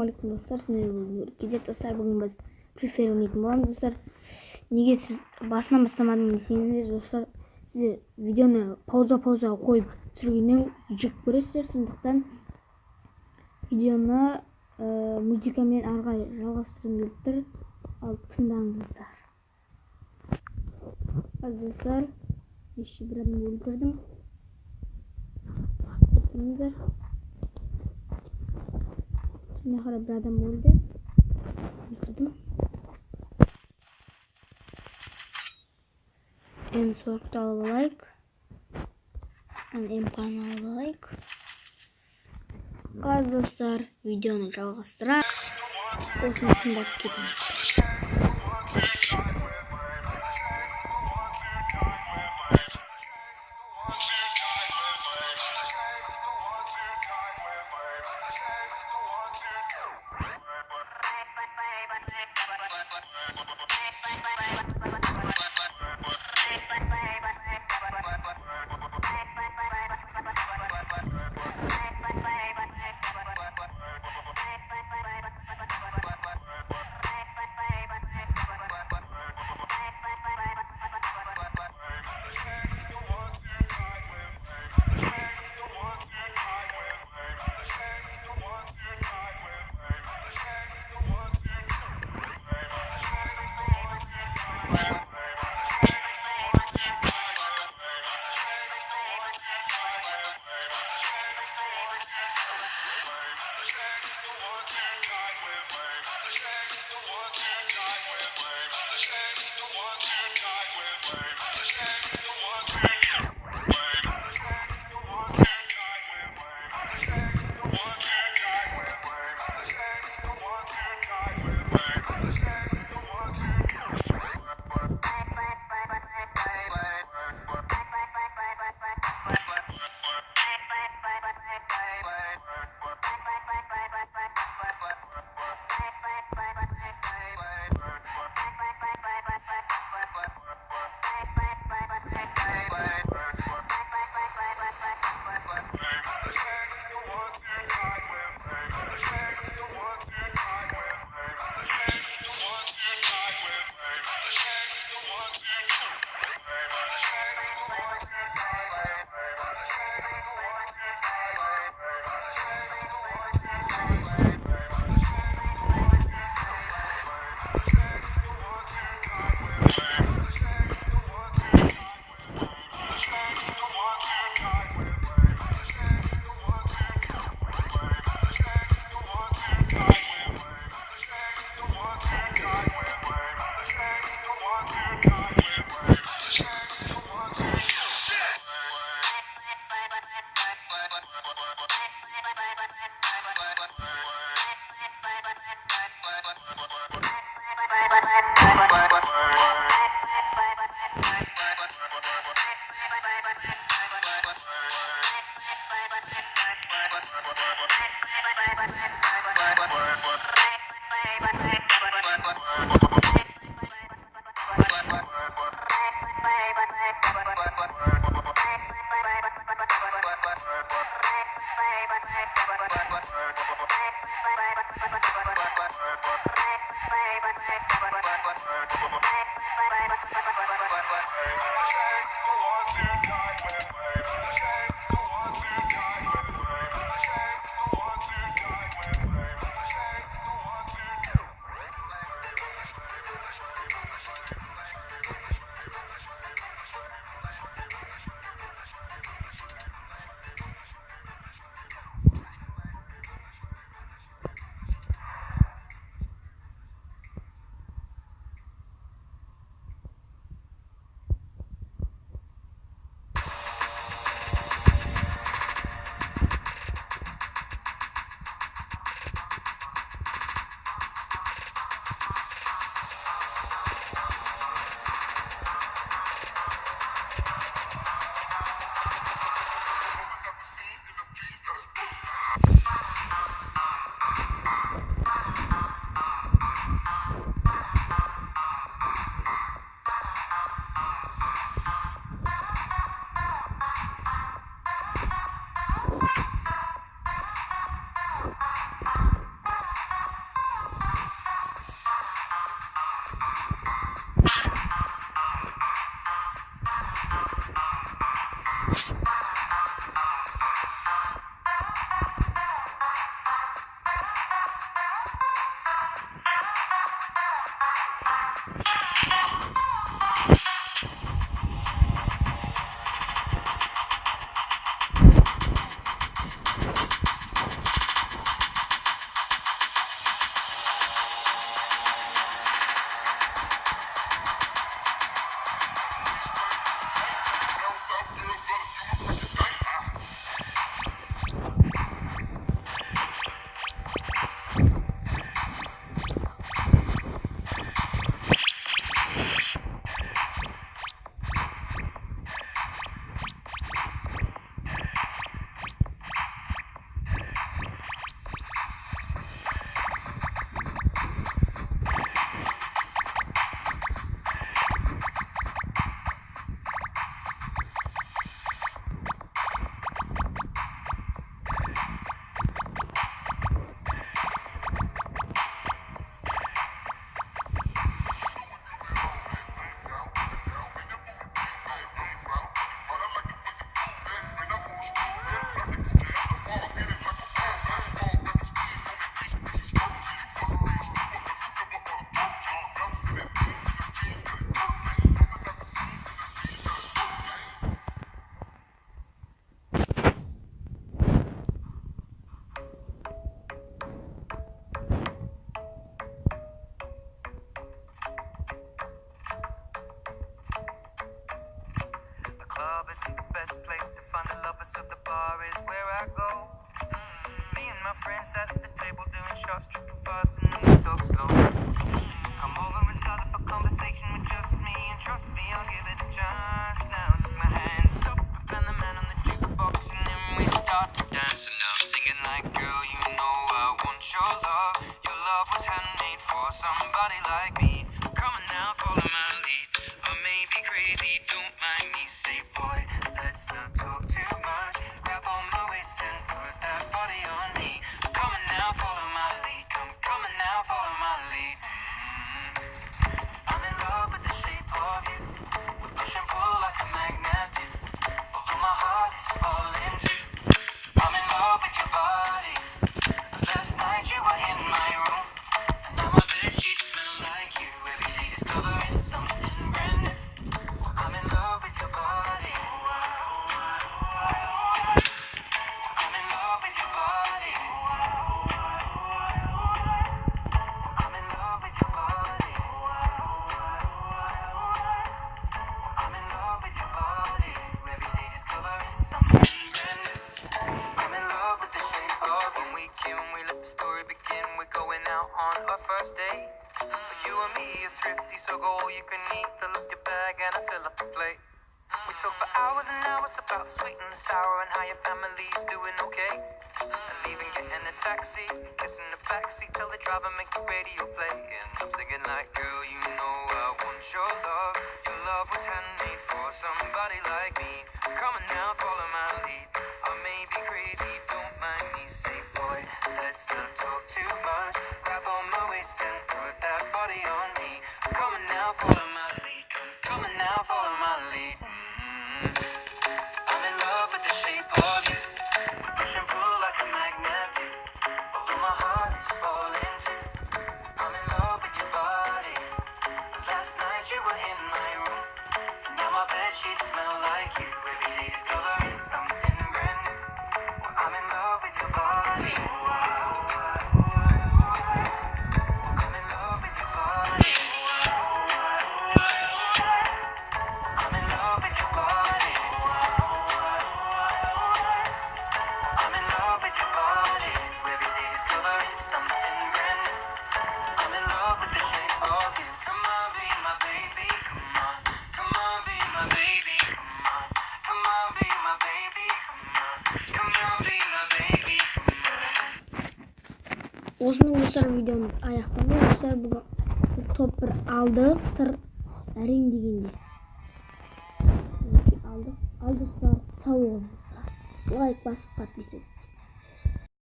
Ассалаумағалейкум достар, кезек достар, бүгін біз префер ойнайтын боламыз достар. Неге сіз басынан бастамадым десеңіздер достар, сіз видеоны пауза қойып түсіргеннен жек көресіздер, сондықтан видеоны музыкамен арға жалғастырғым келіп тұр, ал тыңдаңыздар. Достар, еще бір адам өлтірдім. Тыңдаңыздар. Şimdi bir adam öldü. Yıkıldım. En soğukta Laik. En pahalı Laik. Az dostlar, videonu жалғастырайық. Осыны тыңдап кетіңіз. friends sat at the table doing shots, tripping fast, and then we talk slow. Come over and start up a conversation with just me, and trust me, I'll give it a chance. Now take my hand, stop, and the man on the jukebox, and then we start to dance. And I'm singing like, girl, you know I want your love. Your love was handmade for somebody like me. Come on now, follow my lead. I may be crazy, don't mind me. Say, boy, let's not talk too much. Grab on my waist and put that body on me. Come on now, follow my lead. Come on now, follow my lead. I'm in love with the shape of you. We push and pull like a magnet do. Although my heart is falling too. I'm in love with your body. Last night you were in my room, and now my bedsheets smell like you. Every day discovering something brand new. I'm in love with your body. I'm in love with your body. I'm in love with your body. I'm in love with your body. Every day discovering something brand new. I'm in love with the shape of when we came and we let the story begin. We're going out on our first date. But you and me are thrifty, so go all you can eat. Fill up your bag and I fill up the plate. We talk for hours and hours about the sweet and the sour and how your family's doing okay. And leaving, getting a taxi, kissing the backseat, tell the driver make the radio play. And I'm singing like, girl, you know I want your love. Your love was handmade for somebody like me. Come on now, follow my lead. I may be crazy, don't mind me. Say, boy, let's not talk too much. Grab on my waist and put that body on me. Come on now, follow my lead. Come on now, follow my lead. I'm in love with the shape of you. We push and pull like a magnet do. Although my heart is falling too. I'm in love with your body. Last night you were in my room, and now my bedsheets smell like you. Every day discovering something brand new. Well, I'm in love with your body. I'm in love with your body. I'm in love with your body. I'm in love with your body. Every day discovering something brand new. I'm in love with the shape of you. Come on, be my baby. Come on. Come on, be my baby. Come on. Come on, be my baby. Come on. Come on, be my baby. Come on. Осымен достар видеомыз аяқталды. Достар бүгін біз топ 1 алдық. Әрең дегенде. Алдық. Ал достар, сау болыңыздар. Лайк басып подписывайтесь.